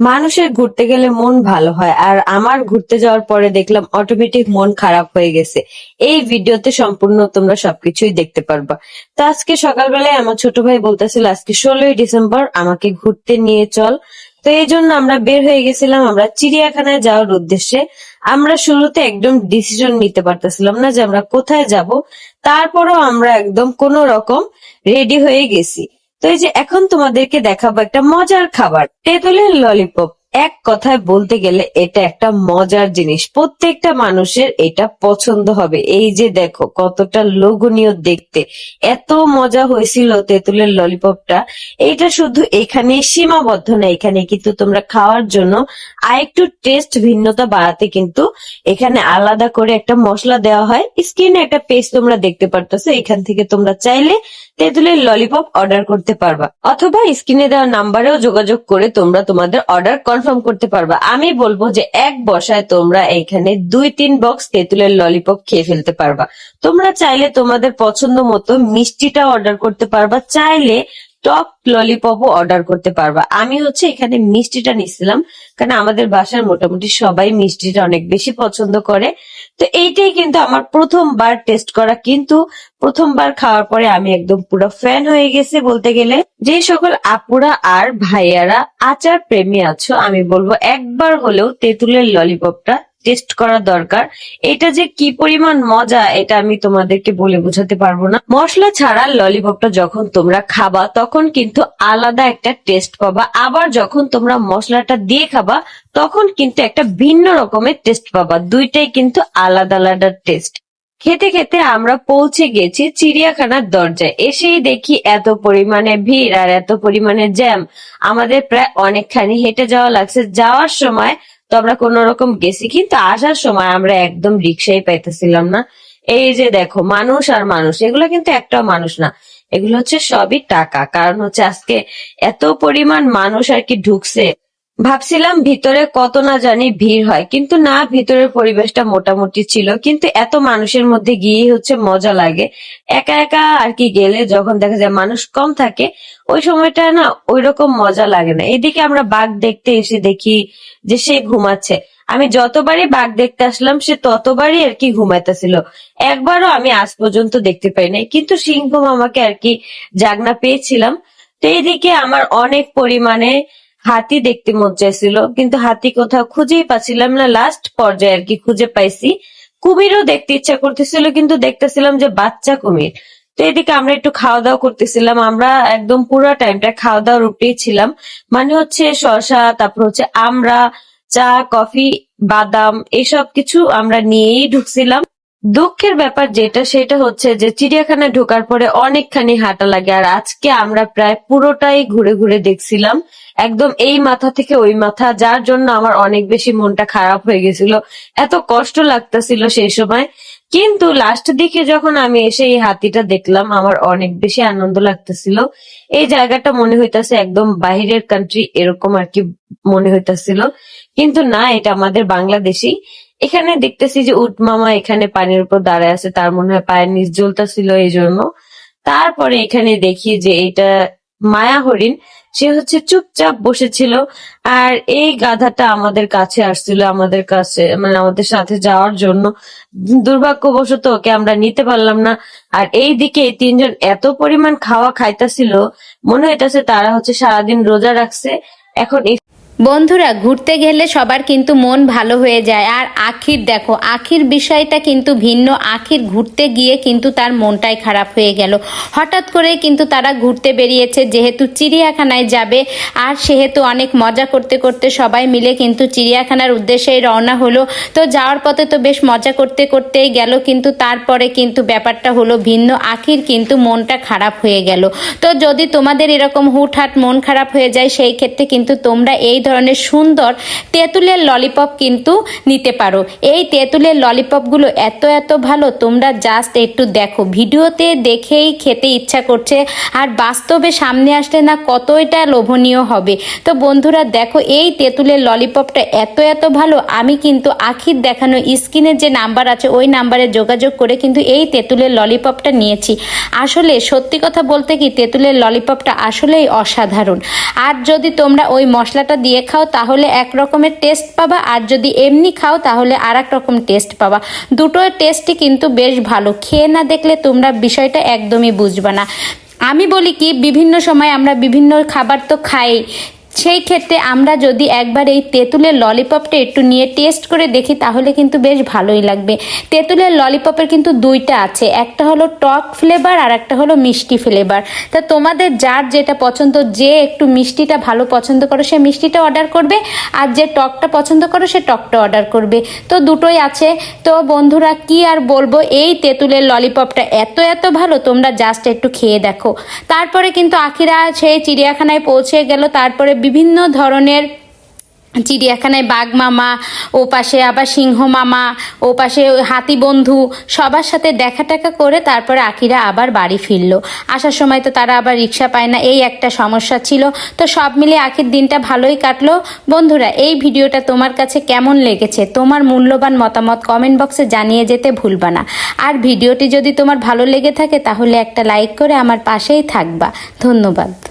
মানুষের ঘুরতে গেলে মন ভালো হয়, আর আমার ঘুরতে যাওয়ার পরে দেখলাম অটোমেটিক মন খারাপ হয়ে গেছে। এই ভিডিওতে সম্পূর্ণ তোমরা সবকিছুই দেখতে পারবা। তো আজকে সকালবেলায় আমার ছোট ভাই বলতেছিল আজকে 16ই ডিসেম্বর আমাকে ঘুরতে নিয়ে চল। তো এই জন্য আমরা বের হয়ে গেছিলাম আমরা চিড়িয়াখানায় যাওয়ার উদ্দেশ্যে। আমরা শুরুতে একদম ডিসিশন নিতে পারতেছিলাম না যে আমরা কোথায় যাব, তারপরও আমরা একদম কোন রকম রেডি হয়ে গেছি। তো এই যে এখন তোমাদেরকে দেখাবো একটা মজার খাবার, তেঁতুলের ললিপপ। এক কথায় বলতে গেলে এটা একটা মজার জিনিস, প্রত্যেকটা মানুষের এটা পছন্দ হবে। এই যে দেখো কতটা লোভনীয় দেখতে, এত মজা হয়েছিল তেঁতুলের ললিপপটা। এইটা শুধু এখানে সীমাবদ্ধ না, এখানে কিন্তু তোমরা খাওয়ার জন্য আরেকটু টেস্ট ভিন্নতা বাড়াতে কিন্তু এখানে আলাদা করে একটা মশলা দেওয়া হয়। স্ক্রিনে একটা পেজ তোমরা দেখতে পারতেছো, এখান থেকে তোমরা চাইলে তেঁতুলের ললিপপ অর্ডার করতে পারবা, অথবা স্ক্রিনে দেওয়া নাম্বারেও যোগাযোগ করে তোমরা তোমাদের অর্ডার কনফার্ম করতে পারবা। আমি বলবো যে এক বসায় তোমরা এখানে 2-3 বক্স তেঁতুলের ললিপপ খেয়ে ফেলতে পারবা। তোমরা চাইলে তোমাদের পছন্দ মতো মিষ্টিটা অর্ডার করতে পারবা, চাইলে টক ললিপপও অর্ডার করতে পারবা। আমি এখানে মিষ্টিটা নিছিলাম, কারণ আমাদের বাসার মোটামুটি সবাই মিষ্টিটা অনেক বেশি পছন্দ করে। তো এইটাই কিন্তু আমার প্রথমবার টেস্ট করা, কিন্তু প্রথমবার খাওয়ার পরে আমি একদম পুরো ফ্যান হয়ে গেছে বলতে গেলে। যে সকল আপুরা আর ভাইয়ারা আচার প্রেমী আছো, আমি বলবো একবার হলেও তেঁতুলের ললিপপটা টেস্ট করা দরকার। এটা যে কি পরিমাণ মজা এটা আমি তোমাদেরকে বলে বোঝাতে পারবো না। মশলা ছাড়া ললিপপটা যখন তোমরা খাবা তখন কিন্তু আলাদা একটা টেস্ট পাবা, আবার যখন তোমরা মশলাটা দিয়ে খাবা তখন কিন্তু একটা ভিন্ন রকমের টেস্ট পাবা। দুইটাই কিন্তু আলাদা আলাদা টেস্ট। খেতে খেতে আমরা পৌঁছে গেছি চিড়িয়াখানার দরজায়। এসেই দেখি এত পরিমাণে ভিড় আর এত পরিমাণে জ্যাম, আমাদের প্রায় অনেকখানি হেঁটে যাওয়া লাগছে। যাওয়ার সময় তো আমরা কোন রকম গেছি, কিন্তু আসার সময় আমরা একদম রিক্সাই পাইতেছিলাম না। এই যে দেখো মানুষ আর মানুষ, এগুলো কিন্তু একটাও মানুষ না, এগুলো সবই টাকা। কারণ আজকে এত পরিমাণ মানুষ আর কি ঢুকছে। ভাবছিলাম ভিতরে কত না জানি ভিড় হয়, কিন্তু না, ভিতরের পরিবেশটা মোটামুটি ছিল। কিন্তু এত মানুষের মধ্যে গিয়ে মজা লাগে। একা একা আর কি গেলে যখন দেখা যায় মানুষ কম থাকে, ওই সময়টা না ওই রকম মজা লাগে না। এদিকে আমরা বাঘ দেখতে এসে দেখি যে সে ঘুমাচ্ছে। আমি যতবারই বাঘ দেখতে আসলাম সে ততবারই আর কি ঘুমাইতেছিল। একবারও আমি আজ পর্যন্ত দেখতে পাই নাই, কিন্তু সিংহ মামাকে আর কি জাগনা পেয়েছিলাম। তো এইদিকে আমার অনেক পরিমাণে হাতি দেখতে মন চাইছিল, কিন্তু হাতি কোথাও খুঁজেই পাচ্ছিলাম না। লাস্ট পর্যায়ে আর কি খুঁজে পাইছি। কুমিরও দেখতে ইচ্ছা করতেছিল, কিন্তু দেখতেছিলাম যে বাচ্চা কুমির। তো এদিকে আমরা একটু খাওয়া দাওয়া করতেছিলাম। আমরা একদম পুরো টাইমটা খাওয়া দাওয়ার উপরেই ছিলাম। মানে শসা, তারপর আমরা চা, কফি, বাদাম এইসব কিছু আমরা নিয়েই ঢুকছিলাম। দুঃখের ব্যাপার যেটা সেটা যে চিড়িয়াখানায় ঢোকার পরে অনেকখানি হাঁটা লাগে, আর আজকে আমরা প্রায় পুরোটাই ঘুরে ঘুরে দেখছিলাম, একদম এই মাথা থেকে ওই মাথা, যার জন্য আমার অনেক বেশি মনটা খারাপ হয়ে গেছিল। এত কষ্ট লাগতেছিল সেই সময়, কিন্তু লাস্টের দিকে যখন আমি এসে এই হাতিটা দেখলাম আমার অনেক বেশি আনন্দ লাগতেছিল। এই জায়গাটা মনে হইতাছে একদম বাহিরের কান্ট্রি, এরকম আর কি মনে হইতাছিল, কিন্তু না, এটা আমাদের বাংলাদেশি। এখানে দেখতেছি যে উট মামা এখানে পানির উপর দাঁড়ায় আছে, তার মনে হয় পায়ের নিচ জ্বলতেছিল এই জন্য। তারপরে এখানে দেখি যে এটা মায়া হরিণ, সে চুপচাপ বসেছিল। আর এই গাধাটা আমাদের কাছে আসছিল, আমাদের কাছে মানে আমাদের সাথে যাওয়ার জন্য। দুর্ভাগ্যবশত ওকে আমরা নিতে পারলাম না। আর এই দিকে এই তিনজন এত পরিমাণ খাওয়া খাইতেছিল, মনে হইতাছে তারা সারাদিন রোজা রাখছে। এখন বন্ধুরা, ঘুরতে গেলে সবার কিন্তু মন ভালো হয়ে যায়। আর আখির দেখো, আখির বিষয়টা কিন্তু ভিন্ন। আখির ঘুরতে গিয়ে কিন্তু তার মনটাই খারাপ হয়ে গেল। হঠাৎ করে কিন্তু তারা ঘুরতে বেরিয়েছে, যেহেতু চিড়িয়াখানায় যাবে, আর সেহেতু অনেক মজা করতে করতে সবাই মিলে কিন্তু চিড়িয়াখানার উদ্দেশ্যেই রওনা হলো। তো যাওয়ার পথে তো বেশ মজা করতে করতেই গেল, কিন্তু তারপরে কিন্তু ব্যাপারটা হলো ভিন্ন। আখির কিন্তু মনটা খারাপ হয়ে গেল। তো যদি তোমাদের এরকম হুটহাট মন খারাপ হয়ে যায়, সেই ক্ষেত্রে কিন্তু তোমরা এই ধরনের সুন্দর তেঁতুলের ললিপপ কিন্তু নিতে পারো। এই তেঁতুলের ললিপপগুলো এত এত ভালো, তোমরা জাস্ট একটু দেখো, ভিডিওতে দেখেই খেতে ইচ্ছা করছে, আর বাস্তবে সামনে আসলে না কতইটা লোভনীয় হবে। তো বন্ধুরা দেখো, এই তেঁতুলের ললিপপটা এত এত ভালো, আমি কিন্তু আখির দেখানো স্ক্রিনের যে নাম্বার আছে ওই নাম্বারে যোগাযোগ করে কিন্তু এই তেঁতুলের ললিপপটা নিয়েছি। আসলে সত্যি কথা বলতে কি, তেঁতুলের ললিপপটা আসলেই অসাধারণ। আর যদি তোমরা ওই মশলাটা দিয়ে খাও তাহলে এক রকমের টেস্ট পাবা, আর যদি এমনি খাও তাহলে আর এক রকম টেস্ট পাবা। দুটো টেস্টই কিন্তু বেশ ভালো, খেয়ে না দেখলে তোমরা বিষয়টা একদমই বুঝবে না। আমি বলি কি, বিভিন্ন সময় আমরা বিভিন্ন খাবার তো খাই, সেই ক্ষেত্রে আমরা যদি একবার এই তেঁতুলের ললিপপটা একটু নিয়ে টেস্ট করে দেখি তাহলে কিন্তু বেশ ভালোই লাগবে। তেঁতুলের ললিপপের কিন্তু দুইটা আছে, একটা হলো টক ফ্লেভার আর একটা হলো মিষ্টি ফ্লেভার। তা তোমাদের যার যেটা পছন্দ, যে একটু মিষ্টিটা ভালো পছন্দ করো সে মিষ্টিটা অর্ডার করবে, আর যে টকটা পছন্দ করো সে টকটা অর্ডার করবে। তো দুটোই আছে। তো বন্ধুরা কি আর বলবো, এই তেঁতুলের ললিপপটা এত এত ভালো, তোমরা জাস্ট একটু খেয়ে দেখো। তারপরে কিন্তু আখিরা সেই চিড়িয়াখানায় পৌঁছে গেল। তারপরে বিভিন্ন ধরনের চিড়িয়াখানায় বাঘ মামা, ও পাশে আবার সিংহ মামা, ও পাশে হাতি বন্ধু, সবার সাথে দেখা টাকা করে তারপরে আখিরা আবার বাড়ি ফিরলো। আসার সময় তো তারা আবার রিক্সা পায় না, এই একটা সমস্যা ছিল। তো সব মিলে আখির দিনটা ভালোই কাটলো। বন্ধুরা, এই ভিডিওটা তোমার কাছে কেমন লেগেছে তোমার মূল্যবান মতামত কমেন্ট বক্সে জানিয়ে যেতে ভুলবা না। আর ভিডিওটি যদি তোমার ভালো লেগে থাকে তাহলে একটা লাইক করে আমার পাশেই থাকবা। ধন্যবাদ।